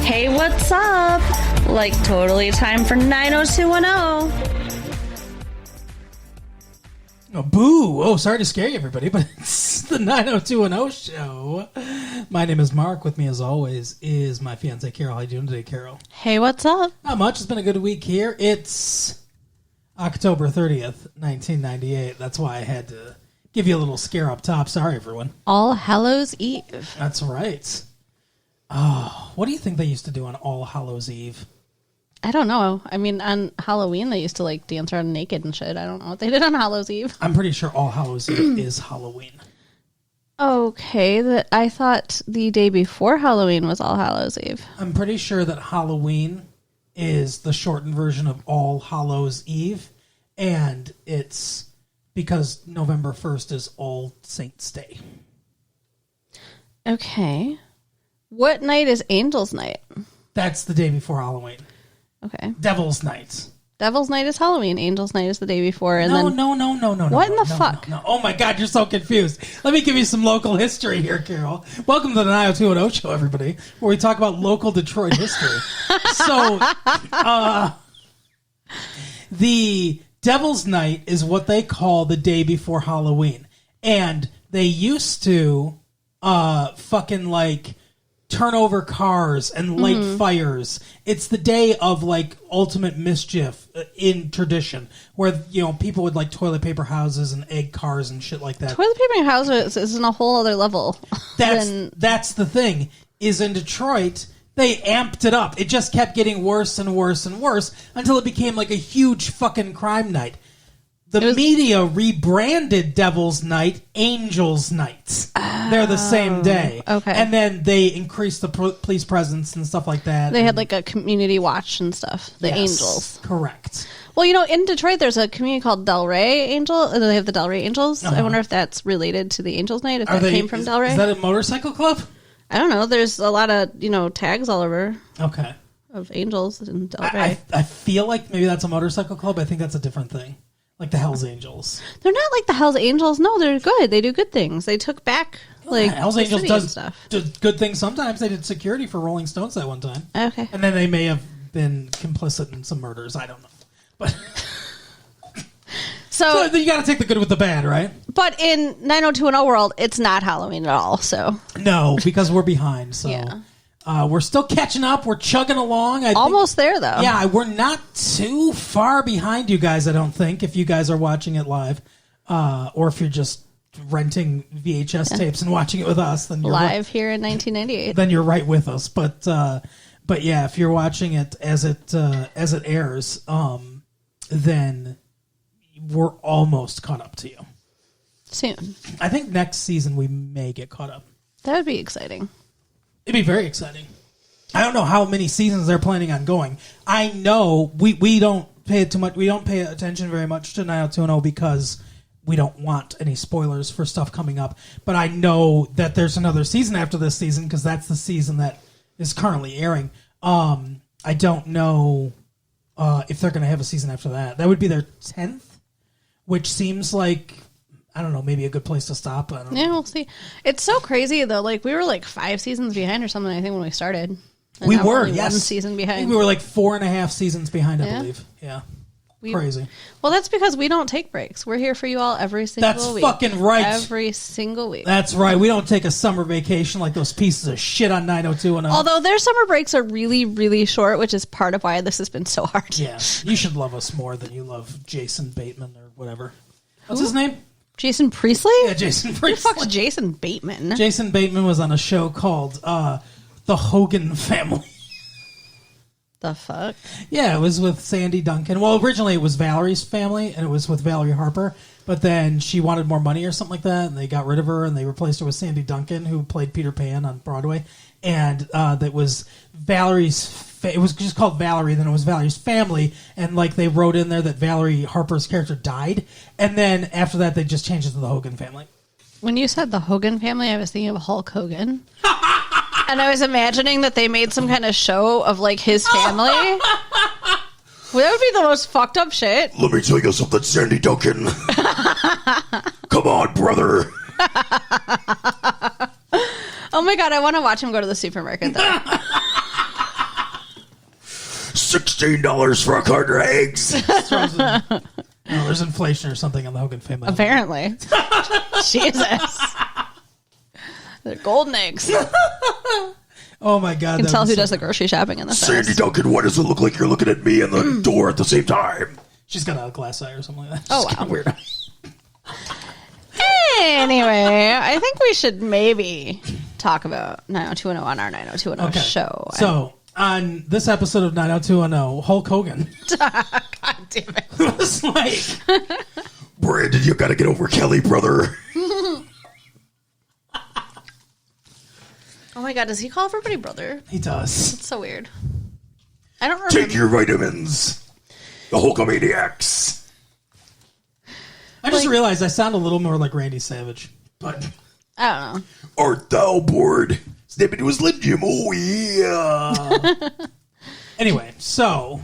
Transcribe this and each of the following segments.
Hey, what's up? Like, totally time for 90210. Oh, boo. Oh, sorry to scare you, everybody, but it's the 90210 show. My name is Mark. With me, as always, is my fiancée, Carol. How you doing today, Carol? Hey, what's up? Not much. It's been a good week here. It's October 30th, 1998. That's why I had to give you a little scare up top. Sorry, everyone. All Hallows Eve. That's right. Oh, what do you think they used to do on All Hallows Eve? I don't know. I mean, on Halloween, they used to, like, dance around naked and shit. I don't know what they did on Hallows Eve. I'm pretty sure All Hallows Eve is Halloween. Okay. I thought the day before Halloween was All Hallows Eve. I'm pretty sure that Halloween is the shortened version of All Hallows Eve, and it's because November 1st is All Saints' Day. Okay. What night is Angel's Night? That's the day before Halloween. Okay. Devil's Night. Devil's Night is Halloween. Angel's Night is the day before. And No. What in the fuck? No. Oh my God, you're so confused. Let me give you some local history here, Carol. Welcome to the 90210 show, everybody, where we talk about local Detroit history. So, the Devil's Night is what they call the day before Halloween. And they used to fucking like turn over cars and light fires. It's the day of like ultimate mischief in tradition, where people would like toilet paper houses and egg cars and shit like that. Toilet paper houses is in a whole other level. That's the thing. Is in Detroit, they amped it up. It just kept getting worse and worse and worse until it became like a huge fucking crime night. The media rebranded Devil's Night Angel's Night. They're the same day. Okay. And then they increased the police presence and stuff like that. They had like a community watch and stuff. The Yes, Angels. Correct. Well, in Detroit, there's a community called Delray Angel. They have the Delray Angels. I wonder if that's related to the Angels Night, if came from Delray. Is that a motorcycle club? I don't know. There's a lot of, tags all over Okay. of Angels in Delray. I feel like maybe that's a motorcycle club. I think that's a different thing. Like the Hells Angels. They're not like the Hells Angels. No, they're good. They do good things. They took back like Hells the Angels city does and stuff. good things sometimes. They did security for Rolling Stones that one time. Okay. And then they may have been complicit in some murders. I don't know. But So you got to take the good with the bad, right? but in 90210 world, it's not Halloween at all. So No, because we're behind. So Yeah. We're still catching up. We're chugging along. I almost there though. Yeah, we're not too far behind you guys, I don't think, if you guys are watching it live. Or if you're just renting VHS tapes and watching it with us, then you're Live here in 1998. then you're right with us. But yeah, if you're watching it as it airs, then we're almost caught up to you. Soon. I think next season we may get caught up. That would be exciting. It'd be very exciting. I don't know how many seasons they're planning on going. I know we don't pay it too much. We don't pay attention very much to 90210 because we don't want any spoilers for stuff coming up. But I know that there's another season after this season because that's the season that is currently airing. I don't know if they're going to have a season after that. That would be their 10th, which seems like, I don't know, maybe a good place to stop. I don't know. Yeah, we'll see. It's so crazy though. Like we were like 5 seasons behind or something. I think when we started. And We now were, only yes. 1 season I behind. think we were like 4.5 seasons behind, I Yeah. believe. Yeah. Crazy. Well, that's because we don't take breaks. We're here for you all every single That's week. fucking right. Every single week. That's right. We don't take a summer vacation like those pieces of shit on 90210. Although their summer breaks are really, really short, which is part of why this has been so hard. Yeah. You should love us more than you love Jason Bateman or whatever. What's his name? Jason Priestley? Yeah, Jason Who the Priestley. fuck's Jason Bateman? Jason Bateman was on a show called The Hogan Family. The fuck? Yeah, it was with Sandy Duncan. Well, originally it was Valerie's family, and it was with Valerie Harper. But then she wanted more money or something like that, and they got rid of her, and they replaced her with Sandy Duncan, who played Peter Pan on Broadway. And that was Valerie's... It was just called Valerie, then it was Valerie's family, and like they wrote in there that Valerie Harper's character died, and then after that they just changed it to the Hogan family. When you said the Hogan family, I was thinking of Hulk Hogan. And I was imagining that they made some kind of show of like his family. Well, that would be the most fucked up shit. Let me tell you something, Sandy Duncan. Come on, brother. Oh my god, I want to watch him go to the supermarket though. $16 for a carton of eggs. There's inflation or something on the Hogan family. Apparently. Jesus. They're golden eggs. Oh my God. You can tell who does the grocery shopping in the Sandy Duncan, why does it look like you're looking at me and the door at the same time? She's got a glass eye or something like that. Oh, She's got wow. a weird eye. Anyway, I think we should maybe talk about 90210 on our 90210 show. So, on this episode of 90210, Hulk Hogan God damn it. was like, Brandon, you gotta get over Kelly, brother. Oh my God, does he call everybody brother? he does. It's so weird. I don't remember. Take your vitamins. The Hulkamaniacs. I just realized I sound a little more like Randy Savage, but I don't know. Art thou bored? Step into his Slim Jim. Oh, yeah. anyway, so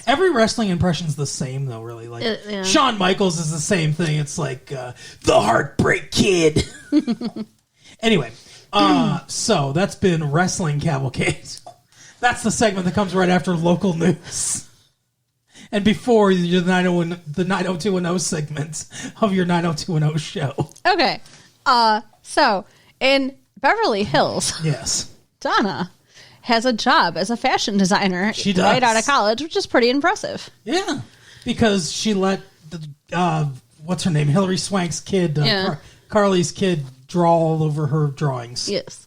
every wrestling impression's the same, though, really. Like yeah. Shawn Michaels is the same thing. It's like the Heartbreak Kid. Anyway, so that's been Wrestling Cavalcade. That's the segment that comes right after local news. And before the 90210 segment of your 90210 show. Okay. So in Beverly Hills, Yes. Donna has a job as a fashion designer She does. right out of college, which is pretty impressive. Yeah. Because she let what's her name? Hilary Swank's kid, Yeah. Carly's kid, draw all over her drawings. Yes.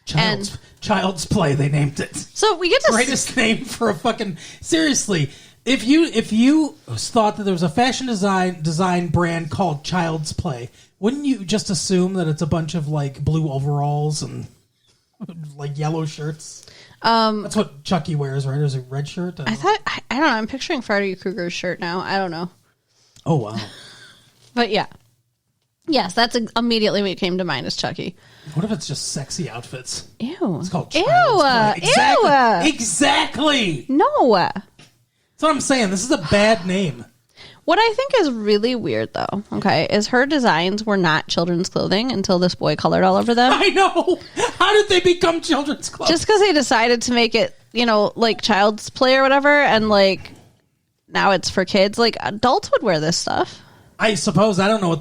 Child's Play, they named it. So we get to Greatest name for a fucking... Seriously, if you thought that there was a fashion design brand called Child's Play, wouldn't you just assume that it's a bunch of like blue overalls and like yellow shirts? That's what Chucky wears, right? Or is it red shirt? I don't know. I'm picturing Freddy Krueger's shirt now. I don't know. Oh, wow. But yeah. Yes, that's immediately what came to mind is Chucky. What if it's just sexy outfits? Ew. It's called Ew. Child's Play. Exactly. Ew. Exactly. No. That's what I'm saying. This is a bad name. What I think is really weird, though, okay, is her designs were not children's clothing until this boy colored all over them. I know. How did they become children's clothes? Just because they decided to make it, like Child's Play or whatever, and like now it's for kids. Like adults would wear this stuff. I suppose. I don't know what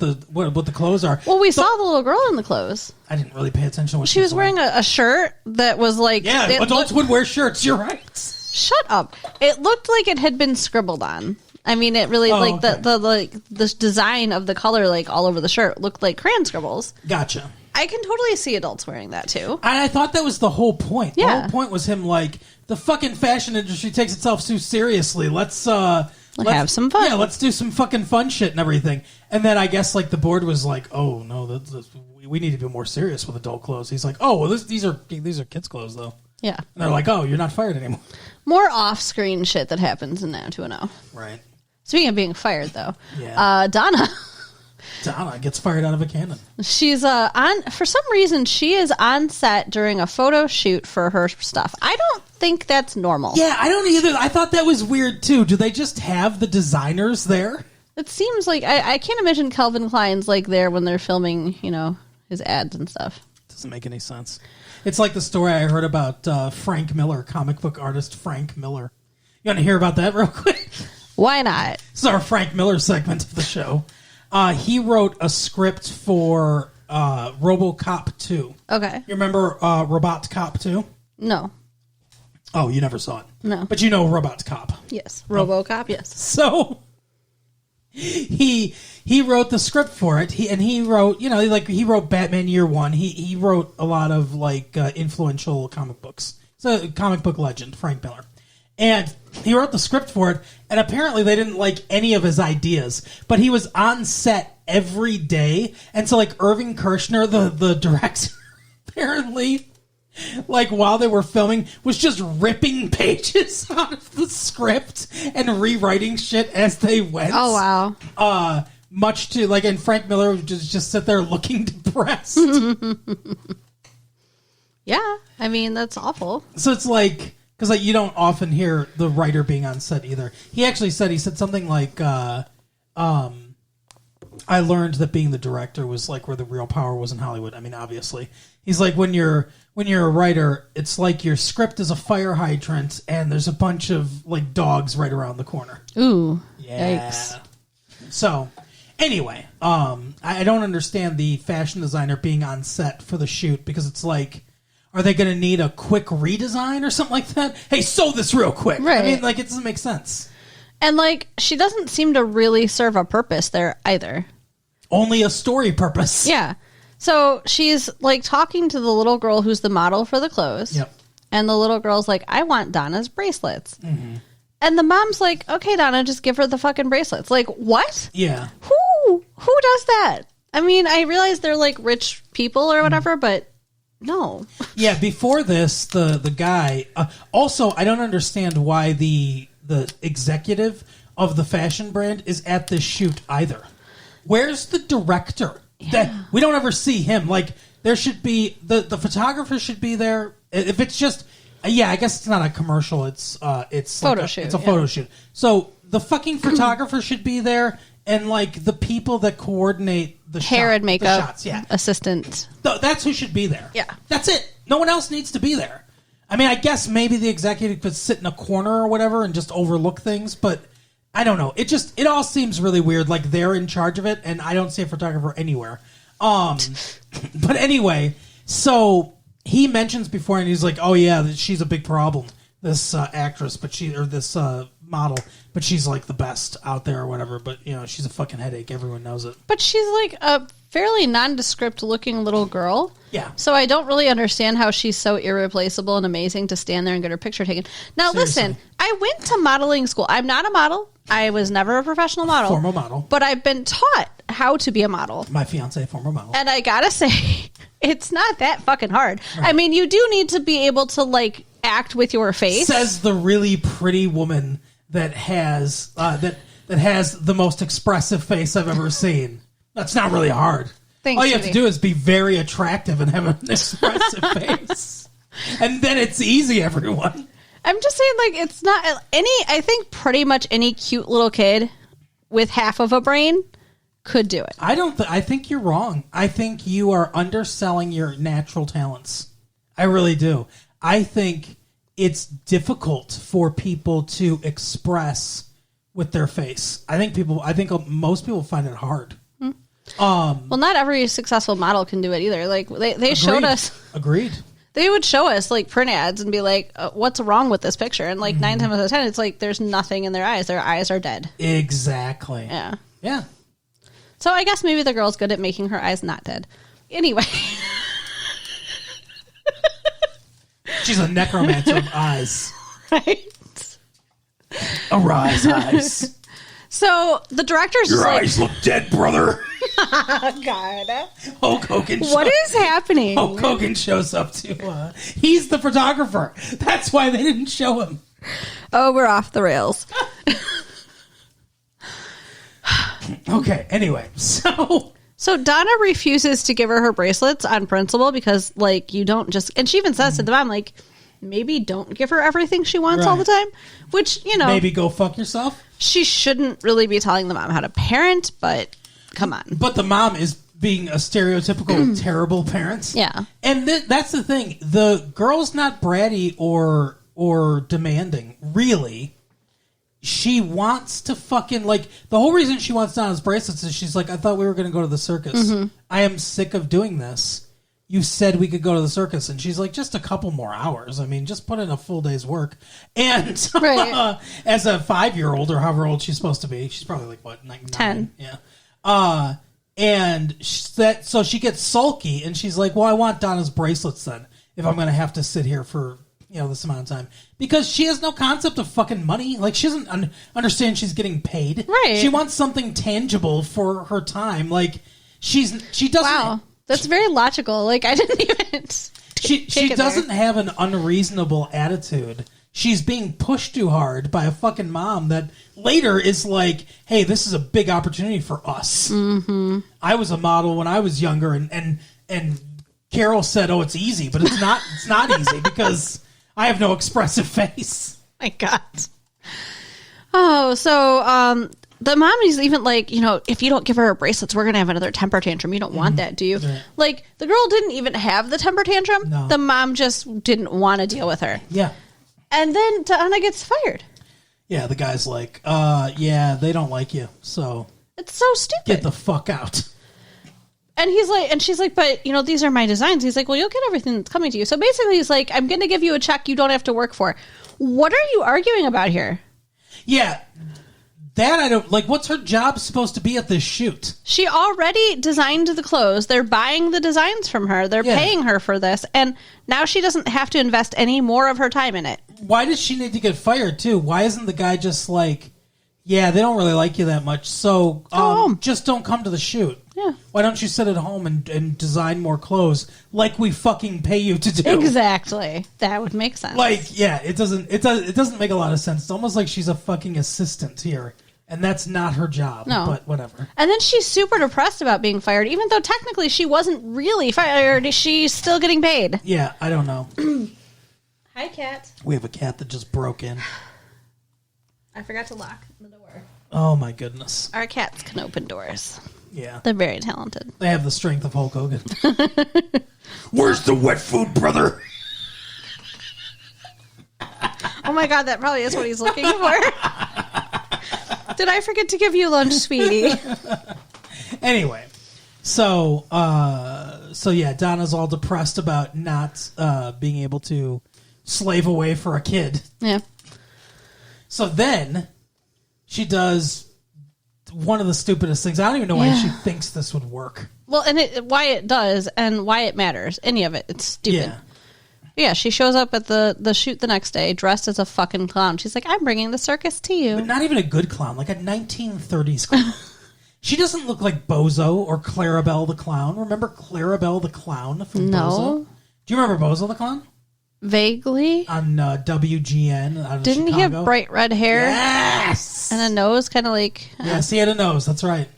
the clothes are. Well, we saw the little girl in the clothes. I didn't really pay attention to what She was wearing a shirt that was like... Yeah, adults would wear shirts. You're right. Shut up. It looked like it had been scribbled on. I mean, it really, okay. the design of the color, like, all over the shirt looked like crayon scribbles. Gotcha. I can totally see adults wearing that, too. And I thought that was the whole point. The Yeah. whole point was him like, the fucking fashion industry takes itself too seriously. Let's have some fun. Yeah, let's do some fucking fun shit and everything. And then I guess like the board was like, oh no, we need to be more serious with adult clothes. He's like, oh well, these are kids' clothes though. Yeah. And they're like, oh, you're not fired anymore. More off-screen shit that happens in 90210. Right. Speaking of being fired, though, Yeah. Donna gets fired out of a cannon. she's on, for some reason, she is on set during a photo shoot for her stuff. I don't think that's normal. Yeah, I don't either. I thought that was weird too. Do they just have the designers there? It seems like, I can't imagine Calvin Klein's like there when they're filming, his ads and stuff. Doesn't make any sense. It's like the story I heard about Frank Miller, comic book artist Frank Miller. You want to hear about that real quick? Why not? This is our Frank Miller segment of the show. He wrote a script for RoboCop 2. Okay. You remember Robot Cop 2? No. Oh, you never saw it. No. But you know Robot Cop. Yes. RoboCop, yes. So he wrote the script for it. He wrote, he wrote Batman Year One. He wrote a lot of influential comic books. It's a comic book legend, Frank Miller. And he wrote the script for it, and apparently they didn't like any of his ideas. But he was on set every day, and so Irving Kershner, the director, apparently, while they were filming, was just ripping pages out of the script and rewriting shit as they went. Oh, wow. Much to, and Frank Miller would just sit there looking depressed. Yeah. I mean, that's awful. So it's because you don't often hear the writer being on set either. He said something like, I learned that being the director was like where the real power was in Hollywood. I mean, obviously, he's like when you're a writer, it's like your script is a fire hydrant, and there's a bunch of like dogs right around the corner. Ooh, Yeah. yikes. So, anyway, I don't understand the fashion designer being on set for the shoot because it's like, are they going to need a quick redesign or something like that? Hey, sew this real quick. Right. I mean, like, it doesn't make sense. And like, she doesn't seem to really serve a purpose there either. Only a story purpose. Yeah. So she's like talking to the little girl who's the model for the clothes. Yep. And the little girl's like, I want Donna's bracelets. Mm-hmm. And the mom's like, okay, Donna, just give her the fucking bracelets. Like, what? Yeah. Who does that? I mean, I realize they're like rich people or whatever, but no. Yeah, before this, the guy... also, I don't understand why the executive of the fashion brand is at this shoot either. Where's the director? That we don't ever see him. Like, there should be... The photographer should be there. If it's just... yeah, I guess it's not a commercial. It's photo shoot. It's a photo shoot. So the fucking photographer should be there, and like the people that coordinate the Hair and makeup the shots. Yeah, assistant. that's who should be there. Yeah, that's it. No one else needs to be there. I mean, I guess maybe the executive could sit in a corner or whatever and just overlook things, but I don't know. It all seems really weird. Like they're in charge of it, and I don't see a photographer anywhere. But anyway, so. He mentions before, and he's like, "Oh yeah, she's a big problem. This actress, this model, but she's like the best out there or whatever. But you know, she's a fucking headache. Everyone knows it. But she's like a fairly nondescript looking little girl. Yeah. So I don't really understand how she's so irreplaceable and amazing to stand there and get her picture taken. Now Seriously. listen, I went to modeling school. I'm not a model. I was never a professional model. Former model. But I've been taught how to be a model. My fiance, former model. And I gotta say, it's not that fucking hard. Right. I mean, you do need to be able to like act with your face. Says the really pretty woman that has that has the most expressive face I've ever seen. That's not really hard. Thanks, all you have Judy. to do is be very attractive and have an expressive face, and then it's easy. Everyone. I'm just saying, like, it's not I think pretty much any cute little kid with half of a brain could do it. I think you're wrong. I think you are underselling your natural talents. I really do. I think it's difficult for people to express with their face. I think most people find it hard. Well, not every successful model can do it either. Like they showed us. Agreed. They would show us like print ads and be like, "What's wrong with this picture?" And like 9 times out of 10, it's like there's nothing in their eyes. Their eyes are dead. Exactly. Yeah. Yeah. So I guess maybe the girl's good at making her eyes not dead. Anyway. She's a necromancer of eyes. Right. Arise, eyes. So the director's Your just like, eyes look dead, brother. God. Hulk Hogan. What is happening? Hulk Hogan shows up to. He's the photographer. That's why they didn't show him. Oh, we're off the rails. Okay. Anyway, so Donna refuses to give her bracelets on principle because, like, you don't just... And she even says to the mom, like, maybe don't give her everything she wants all the time. Which, you know... Maybe go fuck yourself. She shouldn't really be telling the mom how to parent, but come on. But the mom is being a stereotypical terrible parent. Yeah. And that's the thing. The girl's not bratty or demanding, really. She wants to fucking, like, the whole reason she wants Donna's bracelets is she's like, I thought we were going to go to the circus. Mm-hmm. I am sick of doing this. You said we could go to the circus. And she's like, just a couple more hours. I mean, just put in a full day's work. And Right. As a 5-year-old or however old she's supposed to be, she's probably like, what, 9? 10. Yeah. So she gets sulky and she's like, well, I want Donna's bracelets then if I'm going to have to sit here for, this amount of time. Because she has no concept of fucking money. Like, she doesn't understand she's getting paid. Right. She wants something tangible for her time. Like, she doesn't... Wow. That's very logical. Like, I didn't even... She doesn't have an unreasonable attitude. She's being pushed too hard by a fucking mom that later is like, hey, this is a big opportunity for us. Mm-hmm. I was a model when I was younger, and Carol said, oh, it's easy. But it's not. It's not easy because I have no expressive face. My God. Oh, so the mom is even like, if you don't give her her bracelets, we're going to have another temper tantrum. You don't want that, do you? Right. Like, the girl didn't even have the temper tantrum. No. The mom just didn't want to deal with her. Yeah. And then Donna gets fired. Yeah, the guy's like, yeah, they don't like you, so It's so stupid. get the fuck out. And he's like, and she's like, but, these are my designs. He's like, well, you'll get everything that's coming to you. So basically, he's like, I'm going to give you a check you don't have to work for. What are you arguing about here? Yeah. That I don't like. What's her job supposed to be at this shoot? She already designed the clothes. They're buying the designs from her. They're paying her for this. And now she doesn't have to invest any more of her time in it. Why does she need to get fired, too? Why isn't the guy just like, yeah, they don't really like you that much, so just don't come to the shoot. Yeah. Why don't you sit at home and design more clothes like we fucking pay you to do? Exactly. That would make sense. Like, yeah, it doesn't make a lot of sense. It's almost like she's a fucking assistant here, and that's not her job. No. But whatever. And then she's super depressed about being fired, even though technically she wasn't really fired. She's still getting paid. Yeah, I don't know. Hi, cat. We have a cat that just broke in. I forgot to lock the door. Oh my goodness. Our cats can open doors. Yeah. They're very talented. They have the strength of Hulk Hogan. Where's the wet food, brother? Oh my God, that probably is what he's looking for. Did I forget to give you lunch, sweetie? Anyway, so yeah, Donna's all depressed about not being able to slave away for a kid. Yeah. So then she does one of the stupidest things. I don't even know why she thinks this would work. Well, and why it does and why it matters. Any of it. It's stupid. Yeah, she shows up at the shoot the next day dressed as a fucking clown. She's like, I'm bringing the circus to you. But not even a good clown, like a 1930s clown. She doesn't look like Bozo or Clarabelle the Clown. Remember Clarabelle the Clown from Bozo? Do you remember Bozo the Clown? Vaguely. On WGN out of Didn't Chicago. he have bright red hair? Yes! And a nose kind of like... Yes, he had a nose. That's right.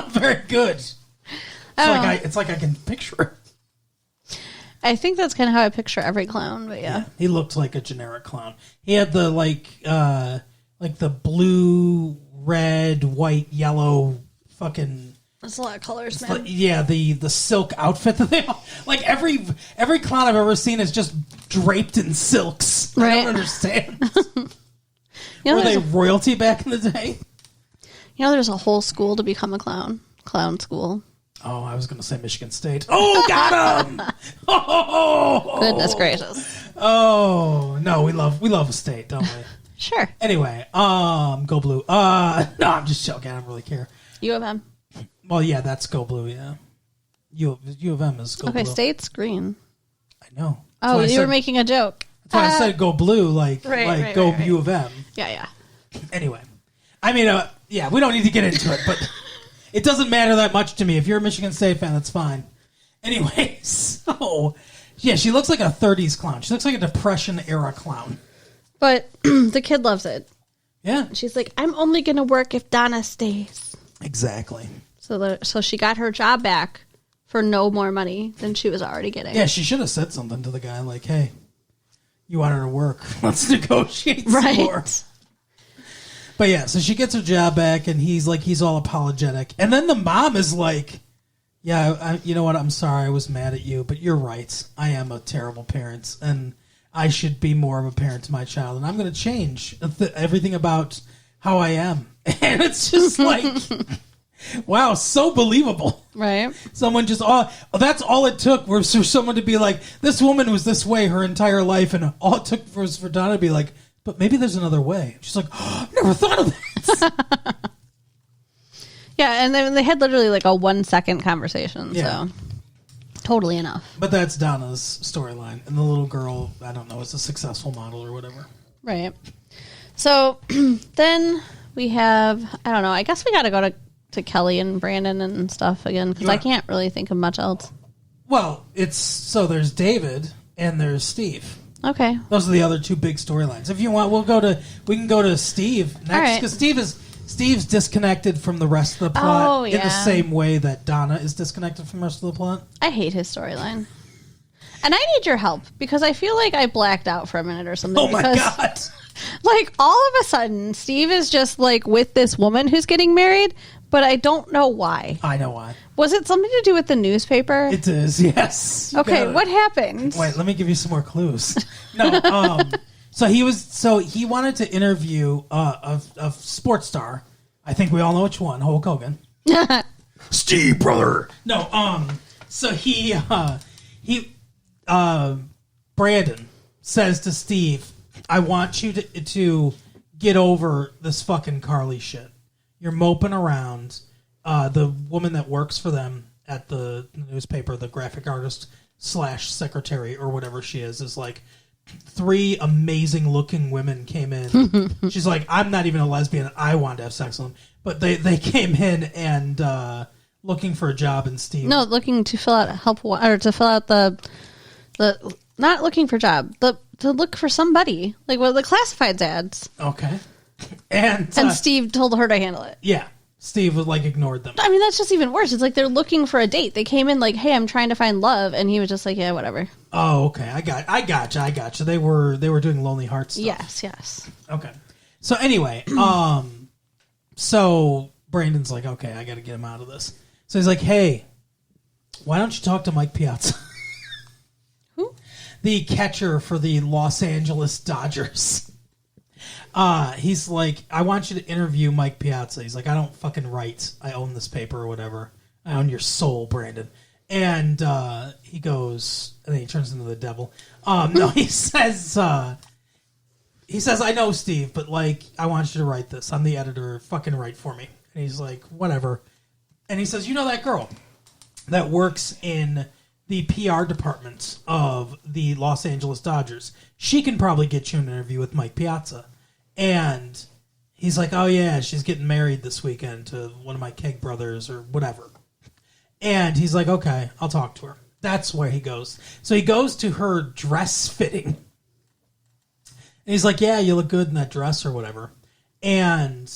Very good. It's like I can picture it. I think that's kind of how I picture every clown, but yeah. He looked like a generic clown. He had the like the blue, red, white, yellow fucking... That's a lot of colors, man. Yeah, the silk outfit that they like. Every clown I've ever seen is just draped in silks. Right. I don't understand. Were they royalty back in the day? There's a whole school to become a clown. Clown school. Oh, I was going to say Michigan State. Oh, got him! Oh, goodness gracious! Oh no, we love a state, don't we? Sure. Anyway, go blue. No, I'm just joking. I don't really care. U of M. Well, yeah, that's go blue. Yeah, U of M is go blue. Okay, state's green. I know. Oh, you were making a joke. That's why I said go blue, like Right, go right. U of M. Yeah. Anyway, I mean, yeah, we don't need to get into it, but it doesn't matter that much to me. If you're a Michigan State fan, that's fine. Anyway, so yeah, she looks like a 30s clown. She looks like a Depression era clown. But the kid loves it. Yeah, She's like, I'm only going to work if Donna stays. exactly. So she got her job back for no more money than she was already getting. Yeah, she should have said something to the guy like, "Hey, you want her to work? Let's negotiate some more." But yeah, so she gets her job back, and he's all apologetic, and then the mom is like, "Yeah, you know what? I'm sorry, I was mad at you, but you're right. I am a terrible parent, and I should be more of a parent to my child, and I'm going to change everything about how I am." And it's just like. Wow, so believable. Right. Someone just, that's all it took was for someone to be like, this woman was this way her entire life, and all it took was for Donna to be like, but maybe there's another way. She's like, oh, never thought of that. Yeah, and then they had literally like a 1 second conversation, so totally enough. But that's Donna's storyline, and the little girl, I don't know, is a successful model or whatever. Right. So then we have, I don't know, I guess we got to go to Kelly and Brandon and stuff again, because I can't really think of much else. Well, there's David and there's Steve. Okay. Those are the other two big storylines. If you want, we can go to Steve next, because Steve's disconnected from the rest of the plot in the same way that Donna is disconnected from the rest of the plot. I hate his storyline. And And I need your help because I feel like I blacked out for a minute or something. Oh my God. Like, all of a sudden, Steve is just, like, with this woman who's getting married, but I don't know why. I know why. Was it something to do with the newspaper? It is, yes. Okay, what happened? Wait, let me give you some more clues. No, so he wanted to interview a sports star. I think we all know which one, Hulk Hogan. Steve, brother. No, so Brandon says to Steve, I want you to get over this fucking Carly shit. You're moping around. The woman that works for them at the newspaper, the graphic artist / secretary or whatever she is like, 3 amazing looking women came in. She's like, I'm not even a lesbian. I want to have sex with them. But they came in and looking for a job, and Steve. No, looking to fill out to fill out the not looking for a job, to look for somebody, like one of the classifieds ads. Okay. And Steve told her to handle it. Yeah. Steve was like ignored them. I mean, that's just even worse. It's like they're looking for a date. They came in like, hey, I'm trying to find love, and he was just like, yeah, whatever. Oh, okay. I gotcha. They were doing Lonely Hearts stuff. Yes. Okay. So anyway, so Brandon's like, okay, I got to get him out of this. So he's like, hey, why don't you talk to Mike Piazza? Who? The catcher for the Los Angeles Dodgers. He's like, I want you to interview Mike Piazza. He's like, I don't fucking write. I own this paper or whatever. I own your soul, Brandon. And he goes, and then he turns into the devil. No, he says, I know, Steve, but like, I want you to write this. I'm the editor. Fucking write for me. And he's like, whatever. And he says, you know that girl that works in the PR department of the Los Angeles Dodgers? She can probably get you an interview with Mike Piazza. And he's like, oh, yeah, she's getting married this weekend to one of my keg brothers or whatever. And he's like, okay, I'll talk to her. That's where he goes. So he goes to her dress fitting. And he's like, yeah, you look good in that dress or whatever. And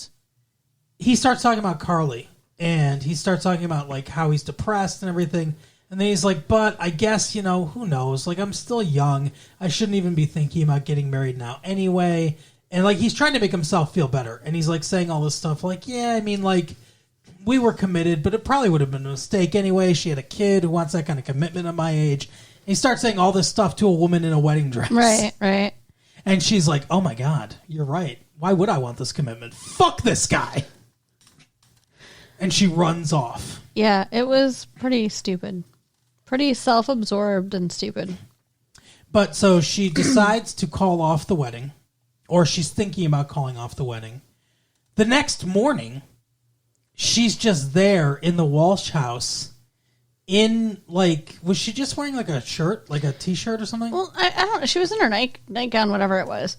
he starts talking about Carly. And he starts talking about like how he's depressed and everything. And then he's like, but I guess, who knows? Like, I'm still young. I shouldn't even be thinking about getting married now anyway. And, like, he's trying to make himself feel better. And he's, like, saying all this stuff like, yeah, I mean, like, we were committed, but it probably would have been a mistake anyway. She had a kid who wants that kind of commitment at my age. And he starts saying all this stuff to a woman in a wedding dress. Right. And she's like, oh, my God, you're right. Why would I want this commitment? Fuck this guy. And she runs off. Yeah, it was pretty stupid. Pretty self-absorbed and stupid. But so she decides to call off the wedding. Or she's thinking about calling off the wedding. The next morning, she's just there in the Walsh house in, like, was she just wearing, like, a shirt? Like a T-shirt or something? Well, I don't know. She was in her nightgown, whatever it was.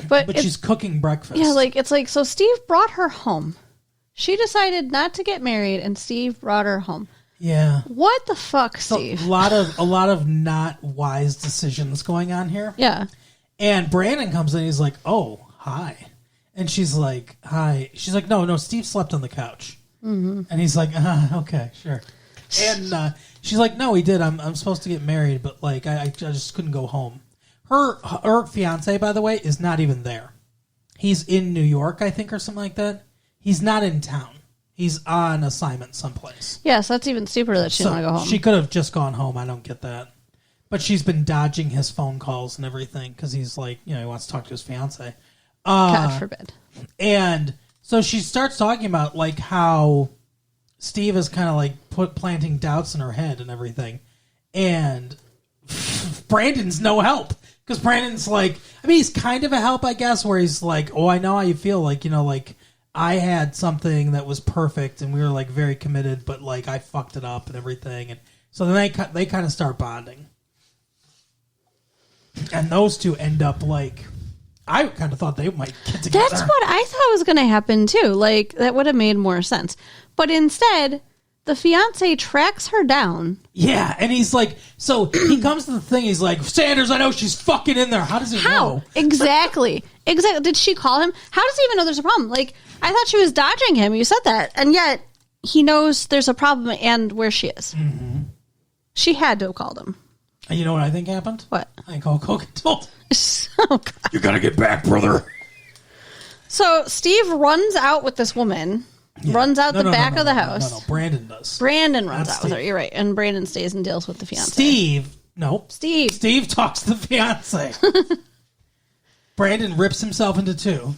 But she's cooking breakfast. Yeah, like, it's like, so Steve brought her home. She decided not to get married, and Steve brought her home. Yeah. What the fuck, Steve? A lot of not wise decisions going on here. Yeah. And Brandon comes in and he's like, oh, hi. And she's like, hi. She's like, no, Steve slept on the couch. Mm-hmm. And he's like, okay, sure. And she's like, no, he did. I'm supposed to get married, but like I just couldn't go home. Her fiance, by the way, is not even there. He's in New York, I think, or something like that. He's not in town. He's on assignment someplace. Yeah, so that's even stupider that she didn't want to go home. She could have just gone home. I don't get that. But she's been dodging his phone calls and everything because he's like, he wants to talk to his fiance. God forbid. And so she starts talking about like how Steve is kind of like planting doubts in her head and everything. And Brandon's no help because Brandon's like, I mean, he's kind of a help, I guess, where he's like, oh, I know how you feel. Like, like I had something that was perfect and we were like very committed, but like I fucked it up and everything. And so then they kind of start bonding. And those two end up like, I kind of thought they might get together. That's what I thought was going to happen too. Like, that would have made more sense. But instead, the fiance tracks her down. Yeah, and he's like, so he comes to the thing, he's like, Sanders, I know she's fucking in there. How does he know? Exactly. Did she call him? How does he even know there's a problem? Like, I thought she was dodging him. You said that. And yet, he knows there's a problem and where she is. Mm-hmm. She had to have called him. And you know what I think happened? What? I think Hulk Hogan told. Oh, God. You gotta get back, brother. So Steve runs out with this woman, runs out the back of the house. No, Brandon does. Brandon runs Not out with her. Steve. You're right. And Brandon stays and deals with the fiance. Steve talks to the fiance. Brandon rips himself into two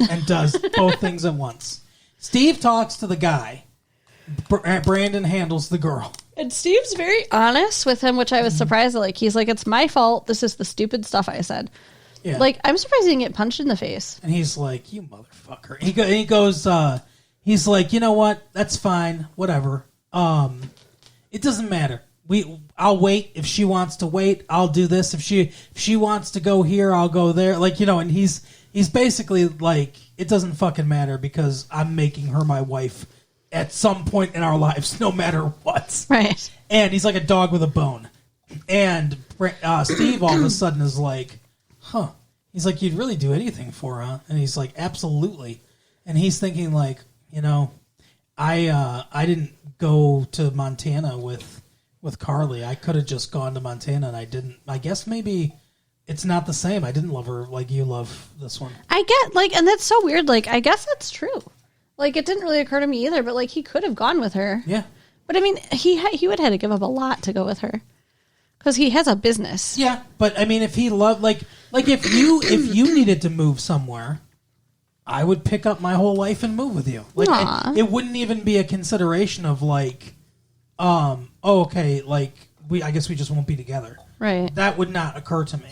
and does both things at once. Steve talks to the guy. Brandon handles the girl. And Steve's very honest with him, which I was surprised at. Like, he's like, it's my fault. This is the stupid stuff I said. Yeah. Like, I'm surprised he didn't get punched in the face. And he's like, you motherfucker. He goes, he's like, you know what? That's fine. Whatever. It doesn't matter. I'll wait. If she wants to wait, I'll do this. If she wants to go here, I'll go there. Like, and he's basically like, it doesn't fucking matter because I'm making her my wife at some point in our lives, no matter what. Right. And he's like a dog with a bone. And Steve all of a sudden is like, huh. He's like, you'd really do anything for her, huh? And he's like, absolutely. And he's thinking like, I didn't go to Montana with Carly. I could have just gone to Montana and I didn't. I guess maybe it's not the same. I didn't love her like you love this one. I get, like, and that's so weird. Like, I guess that's true. Like, it didn't really occur to me either, but, like, he could have gone with her. Yeah. But, I mean, he would have had to give up a lot to go with her. Because he has a business. Yeah, but, I mean, if he loved, like if you needed to move somewhere, I would pick up my whole life and move with you. Like, it wouldn't even be a consideration of, like, okay, like, I guess we just won't be together. Right. That would not occur to me.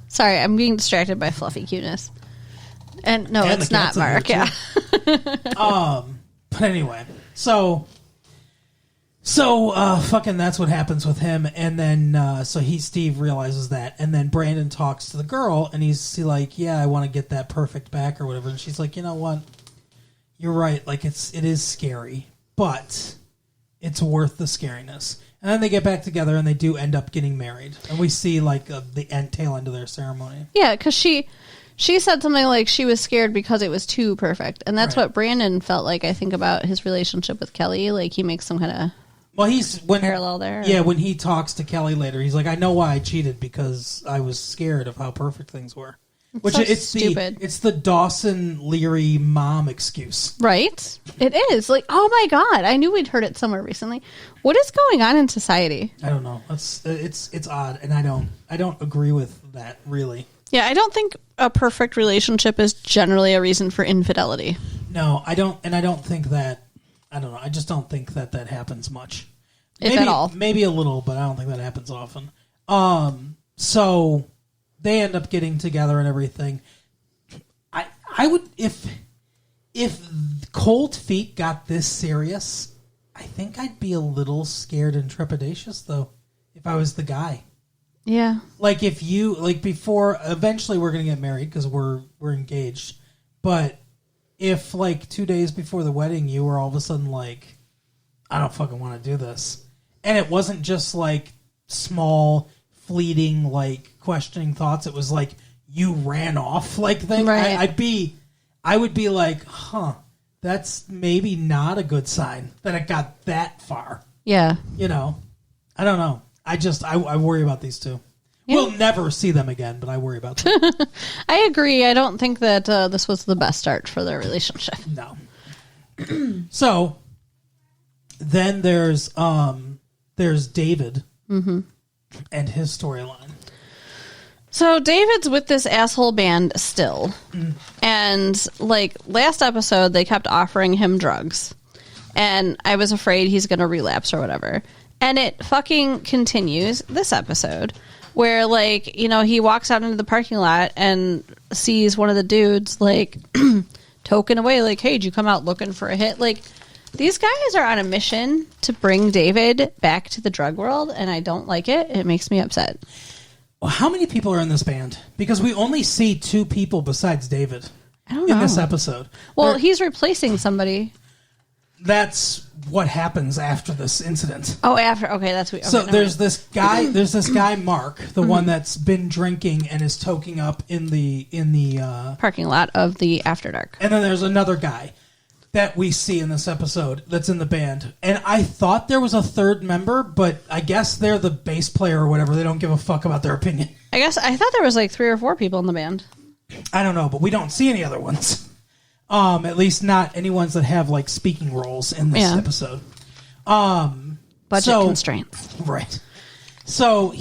Sorry, I'm being distracted by fluffy cuteness. And no, And it's the not cat's in Mark. here, Yeah. But anyway, so fucking that's what happens with him, and then Steve realizes that, and then Brandon talks to the girl, and he's like, yeah, I want to get that perfect back or whatever, and she's like, you know what, you're right, like it is scary, but it's worth the scariness. And then they get back together, and they do end up getting married, and we see like the tail end of their ceremony. Yeah, because she said something like she was scared because it was too perfect. And that's what Brandon felt like, I think, about his relationship with Kelly. Like, he makes some kind of parallel there. Yeah, when he talks to Kelly later, he's like, I know why I cheated because I was scared of how perfect things were. It's stupid. It's the Dawson Leary mom excuse. Right? It is. Like, oh my God. I knew we'd heard it somewhere recently. What is going on in society? I don't know. It's odd, and I don't agree with that, really. Yeah, I don't think a perfect relationship is generally a reason for infidelity. No, I don't, and I don't think that. I don't know. I just don't think that happens much, if at all. Maybe a little, but I don't think that happens often. So they end up getting together and everything. I would if Cold Feet got this serious, I think I'd be a little scared and trepidatious though if I was the guy. Yeah. Like if you before eventually we're gonna get married because we're engaged, but if like 2 days before the wedding you were all of a sudden like, I don't fucking want to do this, and it wasn't just like small fleeting like questioning thoughts, it was like you ran off like thing. Right. I would be like, huh, that's maybe not a good sign that it got that far. Yeah. I don't know. I worry about these two. Yeah. We'll never see them again, but I worry about them. I agree. I don't think that this was the best start for their relationship. No. So then there's David and his storyline. So David's with this asshole band still. And like last episode, they kept offering him drugs. And I was afraid he's going to relapse or whatever. And it fucking continues this episode where, like, he walks out into the parking lot and sees one of the dudes, like, token away, like, hey, did you come out looking for a hit? Like, these guys are on a mission to bring David back to the drug world, and I don't like it. It makes me upset. Well, how many people are in this band? Because we only see 2 people besides David I don't know. in this episode. Well, he's replacing somebody. That's what happens after this incident. Oh, after. Okay, that's what. Okay, so there's this guy, Mark, the one that's been drinking and is toking up in the parking lot of the After Dark. And then there's another guy. that we see in this episode that's in the band. And I thought there was a third member, but I guess they're the bass player or whatever. They don't give a fuck about their opinion. I guess I thought there was like 3 or 4 people in the band. I don't know, but we don't see any other ones. At least not any ones that have like speaking roles in this episode. Budget constraints. Right. So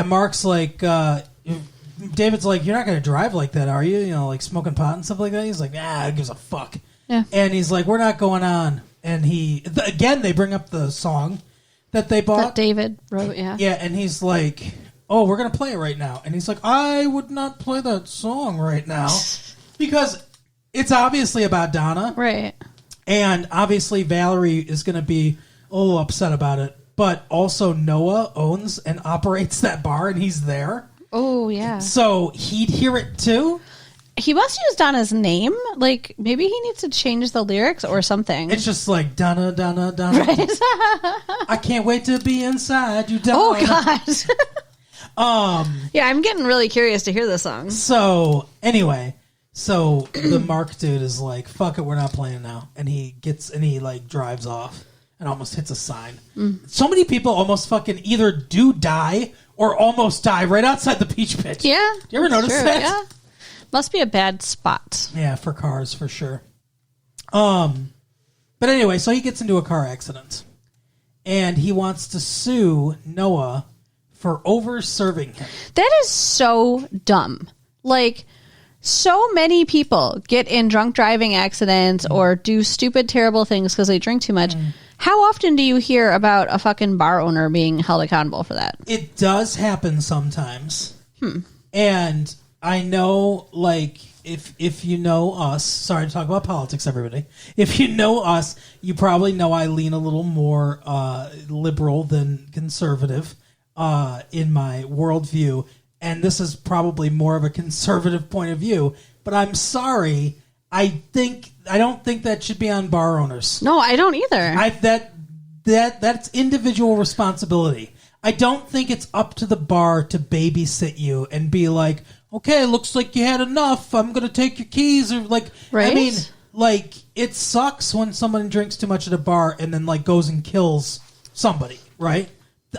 Mark's like, David's like, you're not going to drive like that, are you? You know, like smoking pot and stuff like that. He's like, who gives a fuck? Yeah. And he's like, we're not going on. And again, they bring up the song that they bought. That David wrote, yeah. Yeah, and he's like, oh, we're going to play it right now. And he's like, I would not play that song right now. Because it's obviously about Donna. Right. And obviously Valerie is going to be a little upset about it. But also Noah owns and operates that bar, and he's there. Oh, yeah. So he'd hear it too? He must use Donna's name. Like, maybe he needs to change the lyrics or something. It's just like, Donna, Donna, Donna. Right? I can't wait to be inside you, Donna. Oh, God. Yeah, I'm getting really curious to hear this song. So, anyway, the Mark dude is like, fuck it, we're not playing now. And he like drives off and almost hits a sign. So many people almost fucking either do die or almost die right outside the Peach Pit. Yeah. You ever notice that? Yeah. Must be a bad spot. Yeah, for cars, for sure. But anyway, so he gets into a car accident. And he wants to sue Noah for over-serving him. That is so dumb. Like, so many people get in drunk driving accidents or do stupid, terrible things because they drink too much. How often do you hear about a fucking bar owner being held accountable for that? It does happen sometimes. And I know, like, if you know us, sorry to talk about politics, everybody. If you know us, you probably know I lean a little more liberal than conservative in my worldview. And this is probably more of a conservative point of view. But I'm sorry, I don't think that should be on bar owners. No, I don't either. That's individual responsibility. I don't think it's up to the bar to babysit you and be like, okay, looks like you had enough. I'm going to take your keys. Or like, right? I mean, like, it sucks when someone drinks too much at a bar and then like goes and kills somebody, right?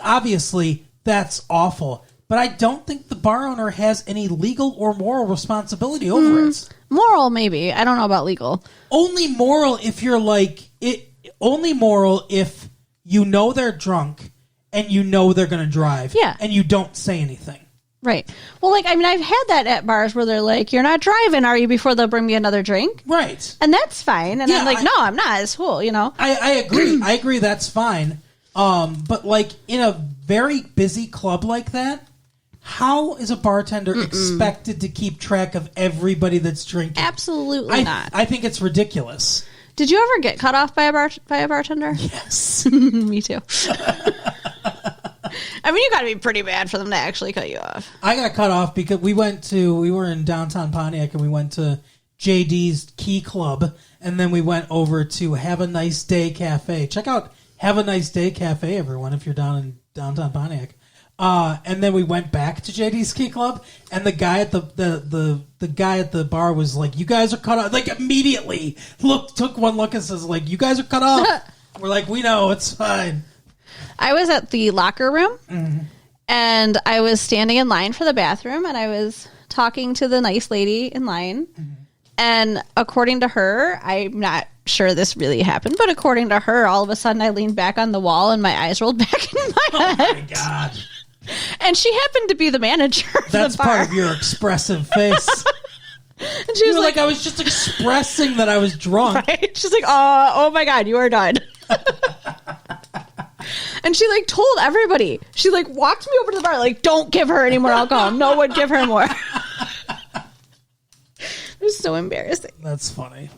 Obviously, that's awful. But I don't think the bar owner has any legal or moral responsibility over it. Moral, maybe. I don't know about legal. Only moral if you're like it. Only moral if you know they're drunk and you know they're going to drive. Yeah. And you don't say anything. Right. Well, like, I mean, I've had that at bars where they're like, you're not driving, are you? Before they'll bring me another drink. Right. And that's fine. And Yeah, I'm like, no, I'm not. It's cool, you know? I agree. I agree that's fine. But like in a very busy club like that, how is a bartender expected to keep track of everybody that's drinking? Absolutely not. I think it's ridiculous. Did you ever get cut off by a bartender? Yes. Me too. I mean, you got to be pretty bad for them to actually cut you off. I got cut off because we were in downtown Pontiac and we went to JD's Key Club and then we went over to Have a Nice Day Cafe. Check out Have a Nice Day Cafe, everyone, if you're down in downtown Pontiac. And then we went back to JD's Key Club, and the guy at the guy at the bar was like, "You guys are cut off." Like immediately, took one look and says, "Like you guys are cut off." We're like, "We know, it's fine." I was at the locker room, and I was standing in line for the bathroom, and I was talking to the nice lady in line. And according to her, I'm not sure this really happened, but according to her, all of a sudden I leaned back on the wall and my eyes rolled back in my head. Oh my god! And she happened to be the manager of That's the bar. part of your expressive face. And she was like, I was just expressing that I was drunk. Right? She's like, oh my god, you are done. And she like told everybody. She like walked me over to the bar, like, don't give her any more alcohol. No one give her more. It was so embarrassing. That's funny.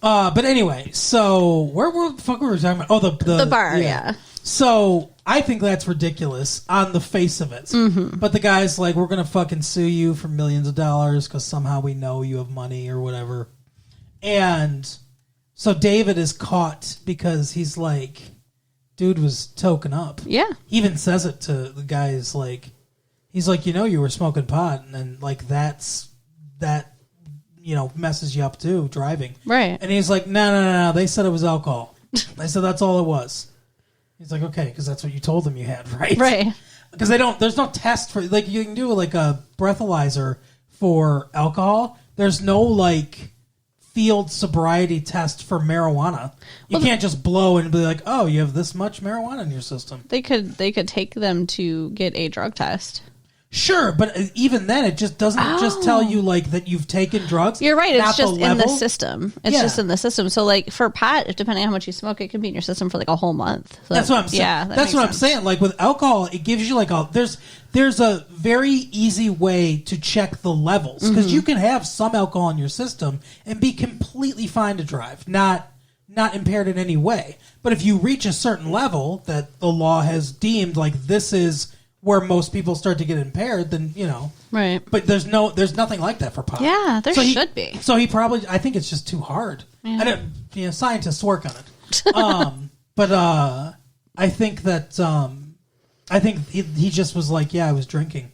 But anyway, so where the fuck were we talking about? Oh, the bar, yeah. So I think that's ridiculous on the face of it. But the guy's like, we're going to fucking sue you for millions of dollars because somehow we know you have money or whatever. And so David is caught because he's like, dude was token up. Yeah. He even says it to the guys like, he's like, you know, you were smoking pot. And then like that messes you up too, driving. Right. And he's like, no. They said it was alcohol. They said that's all it was. He's like, okay, because that's what you told them you had, right? Right. Because there's no test for, like, you can do like a breathalyzer for alcohol. There's no like field sobriety test for marijuana. You can't just blow and be like, oh, you have this much marijuana in your system. They could take them to get a drug test. Sure, but even then, it just doesn't just tell you like that you've taken drugs. You're right. It's just in the level. system. It's just in the system. So, like for pot, depending on how much you smoke, it can be in your system for like a whole month. So, that's what I'm saying. Yeah, that's what I'm saying. Like with alcohol, it gives you like there's a very easy way to check the levels because you can have some alcohol in your system and be completely fine to drive, not impaired in any way. But if you reach a certain level that the law has deemed like this is where most people start to get impaired, then right. But there's nothing like that for pot. Yeah, there should be. So he probably, I think it's just too hard. Yeah. Scientists work on it. But I think that I think he just was like, yeah, I was drinking,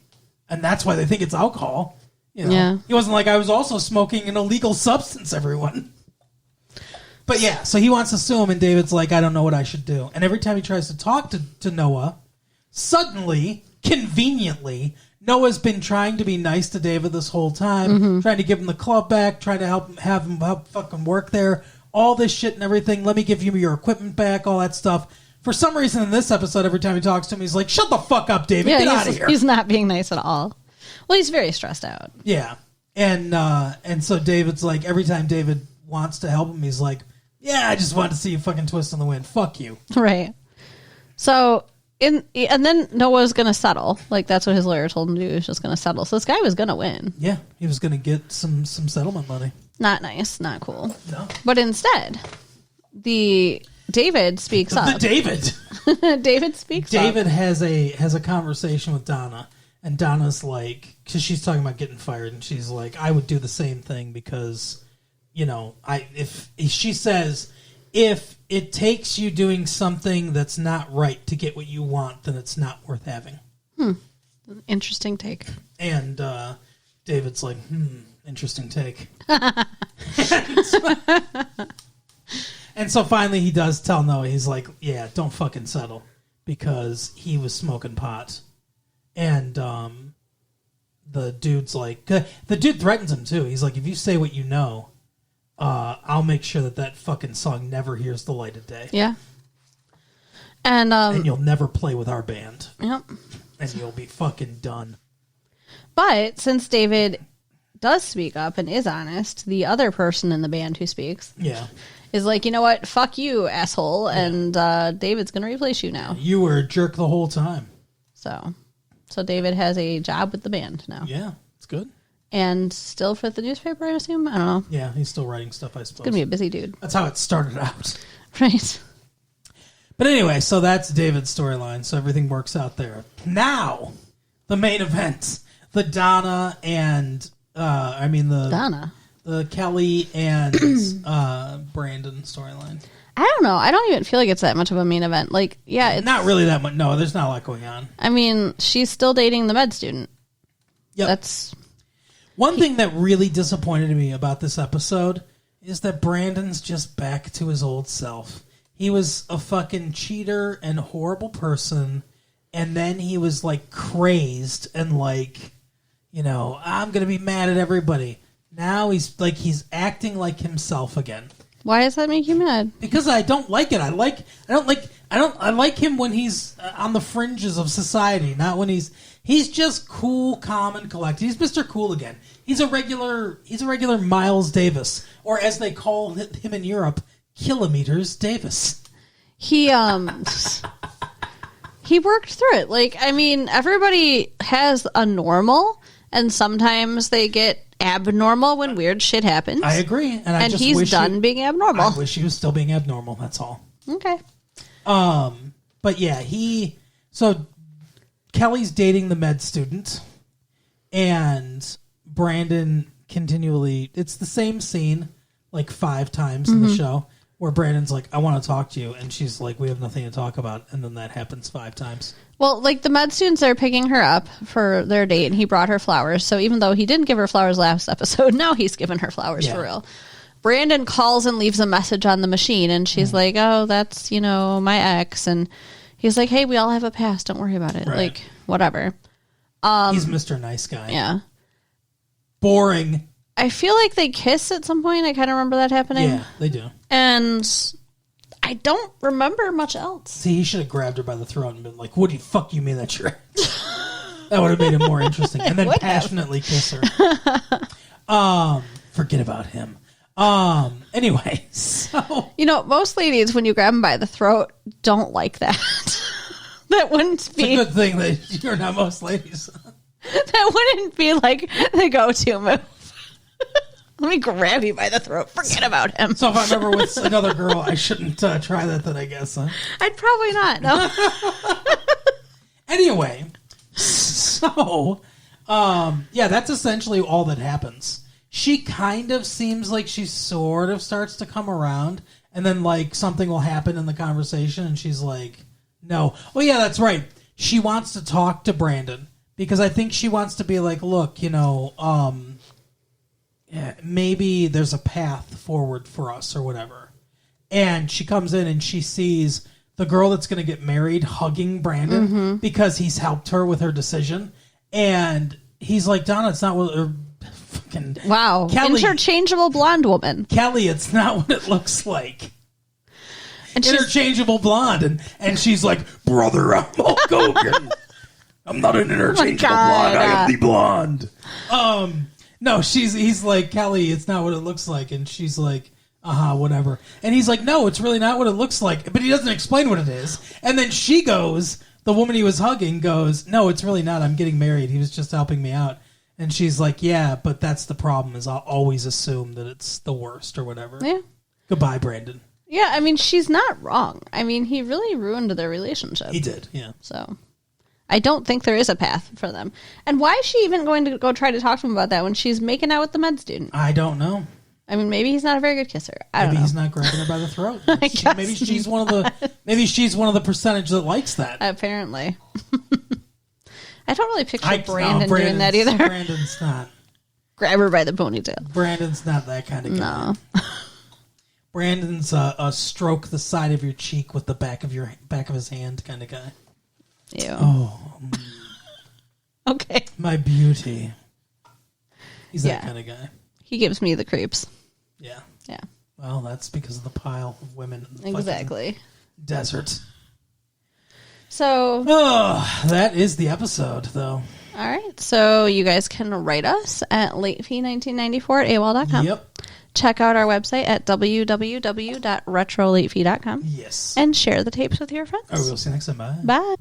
and that's why they think it's alcohol. Yeah. He wasn't like I was also smoking an illegal substance. Everyone. But yeah, so he wants to sue him, and David's like, I don't know what I should do. And every time he tries to talk to Noah, suddenly, conveniently, Noah's been trying to be nice to David this whole time, trying to give him the club back, trying to have him fucking work there, all this shit and everything. Let me give you your equipment back, all that stuff. For some reason in this episode, every time he talks to him, he's like, shut the fuck up, David, get out of here. He's not being nice at all. Well, he's very stressed out. Yeah. And so David's like, every time David wants to help him, he's like, yeah, I just wanted to see you fucking twist in the wind. Fuck you. Right. So... and then Noah's going to settle. Like, that's what his lawyer told him to do. He was just going to settle. So this guy was going to win. Yeah, he was going to get some settlement money. Not nice. Not cool. No. But instead, David speaks up. David speaks up. David has a conversation with Donna. And Donna's like, because she's talking about getting fired. And she's like, I would do the same thing because, she says, if it takes you doing something that's not right to get what you want, then it's not worth having. Interesting take. And David's like, interesting take. And so finally he does tell Noah, he's like, yeah, don't fucking settle. Because he was smoking pot. And the dude's like, the dude threatens him too. He's like, if you say what you know, I'll make sure that fucking song never hears the light of day. Yeah. And you'll never play with our band. Yep. And you'll be fucking done. But since David does speak up and is honest, the other person in the band who speaks is like, you know what? Fuck you, asshole. Yeah. And David's going to replace you now. You were a jerk the whole time. So David has a job with the band now. Yeah, it's good. And still for the newspaper, I assume? I don't know. Yeah, he's still writing stuff, I suppose. He's going to be a busy dude. That's how it started out. Right. But anyway, so that's David's storyline. So everything works out there. Now, the main event. The Donna and, the Kelly and Brandon storyline. I don't know. I don't even feel like it's that much of a main event. Like, yeah. It's not really that much. No, there's not a lot going on. I mean, she's still dating the med student. Yep. That's... One thing that really disappointed me about this episode is that Brandon's just back to his old self. He was a fucking cheater and horrible person, and then he was like crazed and like, I'm going to be mad at everybody. Now he's acting like himself again. Why does that make you mad? Because I don't like it. I like him when he's on the fringes of society, not when he's just cool, calm, and collected. He's Mr. Cool again. He's a regular Miles Davis, or as they call him in Europe, Kilometers Davis. He worked through it. Like, I mean, everybody has a normal, and sometimes they get abnormal when weird shit happens. I agree, and he's done being abnormal. I wish he was still being abnormal. That's all. Okay. But yeah, so Kelly's dating the med student, and Brandon continually. It's the same scene like 5 times in the show where Brandon's like, "I want to talk to you," and she's like, "We have nothing to talk about," and then that happens 5 times. Well, like the med students are picking her up for their date, and he brought her flowers. So even though he didn't give her flowers last episode, now he's giving her flowers for real. Brandon calls and leaves a message on the machine, and she's like, "Oh, that's my ex," and he's like, "Hey, we all have a past. Don't worry about it. Right. Like whatever." He's Mr. Nice Guy. Yeah. Boring. I feel like they kiss at some point. I kind of remember that happening. Yeah, they do. And I don't remember much else. See, he should have grabbed her by the throat and been like, "What do you fuck you mean that's your ex?" That would have made it more interesting. And then passionately kiss her. Forget about him. Anyway, so most ladies, when you grab them by the throat, don't like that. That wouldn't be it's a good thing that you're not most ladies. That wouldn't be like the go-to move. Let me grab you by the throat. Forget about him. So if I'm ever with another girl, I shouldn't try that then, I guess, huh? I'd probably not, no. Anyway, so, that's essentially all that happens. She kind of seems like she sort of starts to come around, and then, like, something will happen in the conversation, and she's like, no. Oh, yeah, that's right. She wants to talk to Brandon, because I think she wants to be like, look, maybe there's a path forward for us or whatever. And she comes in and she sees the girl that's going to get married hugging Brandon because he's helped her with her decision. And he's like, Donna, it's not what... fucking Wow. Kelly, interchangeable blonde woman. Kelly, it's not what it looks like. And Interchangeable blonde. And she's like, Brother, I'm Hulk Hogan. I'm not an interchangeable blonde. I am the blonde. No, he's like, Kelly, it's not what it looks like. And she's like, whatever. And he's like, no, it's really not what it looks like. But he doesn't explain what it is. And then she goes, the woman he was hugging goes, no, it's really not. I'm getting married. He was just helping me out. And she's like, yeah, but that's the problem is I'll always assume that it's the worst or whatever. Yeah. Goodbye, Brandon. Yeah, I mean, she's not wrong. I mean, he really ruined their relationship. He did, yeah. So I don't think there is a path for them. And why is she even going to go try to talk to him about that when she's making out with the med student? I don't know. I mean, maybe he's not a very good kisser. I don't know. Maybe he's not grabbing her by the throat. guess Maybe she's one of the percentage that likes that. Apparently. I don't really picture Brandon doing that either. Brandon's not. Grab her by the ponytail. Brandon's not that kind of guy. No. Brandon's a stroke the side of your cheek with the back of his hand kind of guy. Ew. Oh. Okay. My beauty. He's that Yeah. kind of guy. He gives me the creeps. Yeah. Yeah. Well, that's because of the pile of women in the Exactly. fucking desert. So, Oh, that is the episode, though. all right. So you guys can write us at latefee1994@AOL.com. Yep. Check out our website at www.retrolatefee.com. Yes. And share the tapes with your friends. All right, we'll see you next time. Bye. Bye.